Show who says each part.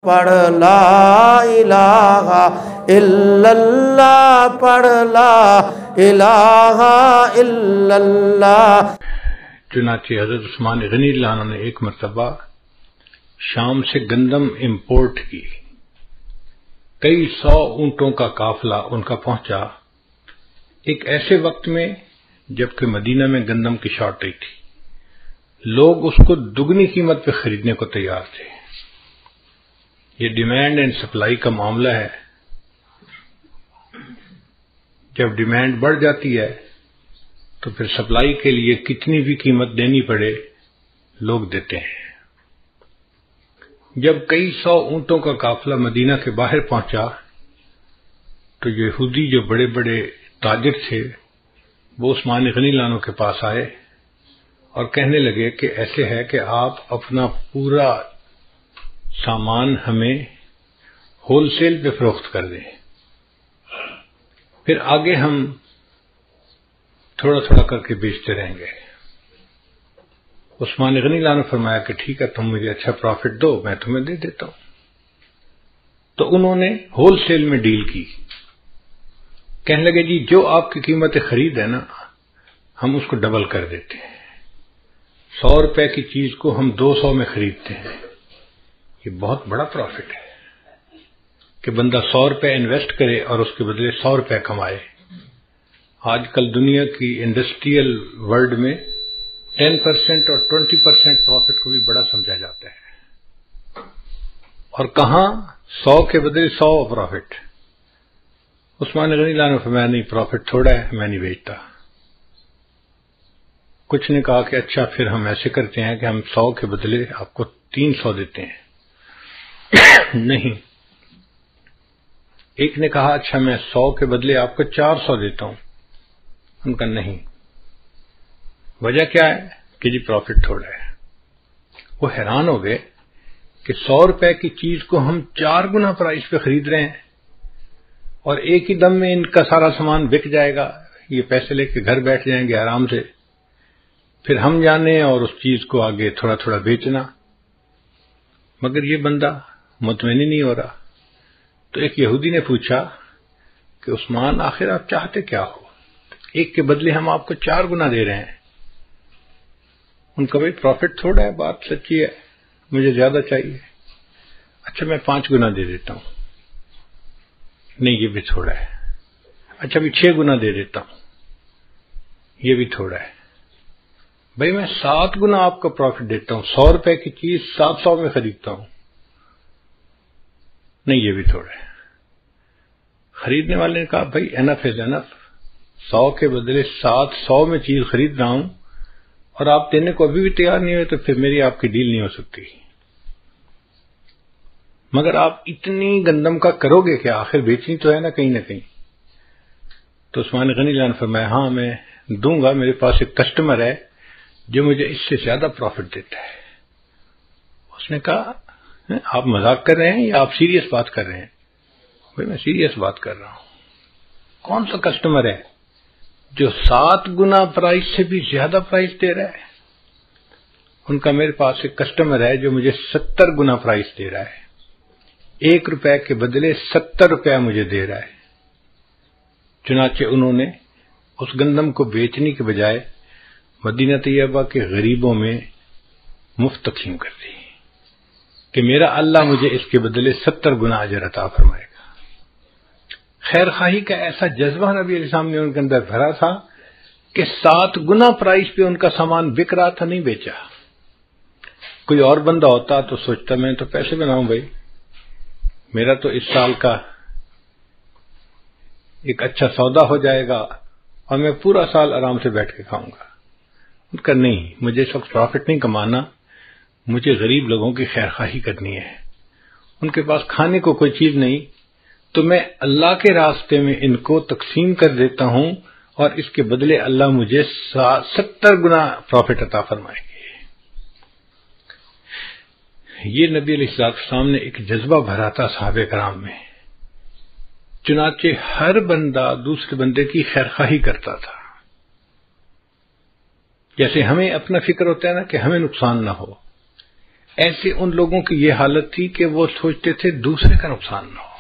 Speaker 1: پڑھ لا الہ الا اللہ، پڑھ لا الہ الا اللہ۔
Speaker 2: چنانچہ حضرت عثمان غنی اللہ عنہ نے ایک مرتبہ شام سے گندم امپورٹ کی، کئی 100 اونٹوں کا قافلہ ان کا پہنچا ایک ایسے وقت میں جبکہ مدینہ میں گندم کی شارٹیج تھی، لوگ اس کو دگنی قیمت پہ خریدنے کو تیار تھے۔ یہ ڈیمانڈ اینڈ سپلائی کا معاملہ ہے، جب ڈیمانڈ بڑھ جاتی ہے تو پھر سپلائی کے لیے کتنی بھی قیمت دینی پڑے لوگ دیتے ہیں۔ جب کئی 100 اونٹوں کا قافلہ مدینہ کے باہر پہنچا تو یہودی جو بڑے بڑے تاجر تھے وہ عثمان غنی اللہ عنہ کے پاس آئے اور کہنے لگے کہ ایسے ہے کہ آپ اپنا پورا سامان ہمیں ہول سیل پہ فروخت کر دیں، پھر آگے ہم تھوڑا تھوڑا کر کے بیچتے رہیں گے۔ عثمان غنی اللہ عنہ نے فرمایا کہ ٹھیک ہے، تم مجھے اچھا پروفٹ دو، میں تمہیں دے دیتا ہوں۔ تو انہوں نے ہول سیل میں ڈیل کی، کہنے لگے جی جو آپ کی قیمت خرید ہے نا ہم اس کو ڈبل کر دیتے ہیں، 100 روپے کی چیز کو ہم 200 میں خریدتے ہیں۔ یہ بہت بڑا پروفٹ ہے کہ بندہ 100 روپے انویسٹ کرے اور اس کے بدلے 100 روپے کمائے۔ آج کل دنیا کی انڈسٹریل ورلڈ میں 10% اور 20% پروفٹ کو بھی بڑا سمجھا جاتا ہے، اور کہاں 100 کے بدلے 100 پروفٹ۔ عثمان غنی اللہ عنہ نے فرمایا نہیں، پروفٹ تھوڑا ہے، میں نہیں بیچتا۔ کچھ نے کہا کہ اچھا پھر ہم ایسے کرتے ہیں کہ ہم 100 کے بدلے آپ کو 300 دیتے ہیں۔ نہیں، ایک نے کہا اچھا میں 100 کے بدلے آپ کو 400 دیتا ہوں۔ ان کا نہیں، وجہ کیا ہے کہ جی پروفٹ تھوڑا ہے۔ وہ حیران ہو گئے کہ 100 روپے کی چیز کو ہم 4 گنا پرائس پہ خرید رہے ہیں اور ایک ہی دم میں ان کا سارا سامان بک جائے گا، یہ پیسے لے کے گھر بیٹھ جائیں گے آرام سے، پھر ہم جانے اور اس چیز کو آگے تھوڑا تھوڑا بیچنا۔ مگر یہ بندہ مطمئن نہیں ہو رہا، تو ایک یہودی نے پوچھا کہ عثمان آخر آپ چاہتے کیا ہو؟ ایک کے بدلے ہم آپ کو 4 گنا دے رہے ہیں۔ ان کا بھائی پروفٹ تھوڑا ہے، بات سچی ہے، مجھے زیادہ چاہیے۔ اچھا میں 5 گنا دے دیتا ہوں۔ نہیں یہ بھی تھوڑا ہے۔ اچھا بھی 6 گنا دے دیتا ہوں۔ یہ بھی تھوڑا ہے۔ بھائی میں 7 گنا آپ کو پروفٹ دیتا ہوں، 100 روپے کی چیز 700 میں خریدتا ہوں۔ نہیں یہ بھی تھوڑا ہے۔ خریدنے والے نے کہا بھائی انف از انف، 100 کے بدلے 700 میں چیز خرید رہا ہوں اور آپ دینے کو ابھی بھی تیار نہیں ہوئے، تو پھر میری آپ کی ڈیل نہیں ہو سکتی۔ مگر آپ اتنی گندم کا کرو گے کیا؟ آخر بیچنی تو ہے نا کہیں نہ کہیں۔ تو عثمان غنی اللہ عنہ نے فرمایا ہاں میں دوں گا، میرے پاس ایک کسٹمر ہے جو مجھے اس سے زیادہ پروفٹ دیتا ہے۔ اس نے کہا آپ مذاق کر رہے ہیں یا آپ سیریس بات کر رہے ہیں؟ بھائی میں سیریس بات کر رہا ہوں۔ کون سا کسٹمر ہے جو 7 گنا پرائس سے بھی زیادہ پرائس دے رہا ہے؟ ان کا میرے پاس ایک کسٹمر ہے جو مجھے 70 گنا پرائس دے رہا ہے، 1 روپے کے بدلے 70 روپے مجھے دے رہا ہے۔ چنانچہ انہوں نے اس گندم کو بیچنے کے بجائے مدینہ طیبہ کے غریبوں میں مفت تقسیم کر دی کہ میرا اللہ مجھے اس کے بدلے 70 گنا اجر عطا فرمائے گا۔ خیر خواہی کا ایسا جذبہ نبی علیہ السلام نے ان کے اندر بھرا تھا کہ 7 گنا پرائس پہ ان کا سامان بک رہا تھا، نہیں بیچا۔ کوئی اور بندہ ہوتا تو سوچتا میں تو پیسے بناؤں بھائی، میرا تو اس سال کا ایک اچھا سودا ہو جائے گا اور میں پورا سال آرام سے بیٹھ کے کھاؤں گا۔ ان کا نہیں، مجھے اس وقت پروفٹ نہیں کمانا، مجھے غریب لوگوں کی خیر خواہی کرنی ہے۔ ان کے پاس کھانے کو کوئی چیز نہیں تو میں اللہ کے راستے میں ان کو تقسیم کر دیتا ہوں اور اس کے بدلے اللہ مجھے 70 گنا پروفٹ عطا فرمائے گے۔ یہ نبی علیہ السلام نے ایک جذبہ بھرا تھا صحابہ کرام میں، چنانچہ ہر بندہ دوسرے بندے کی خیر خواہی کرتا تھا۔ جیسے ہمیں اپنا فکر ہوتا ہے نا کہ ہمیں نقصان نہ ہو، ایسے ان لوگوں کی یہ حالت تھی کہ وہ سوچتے تھے دوسرے کا نقصان نہ ہو،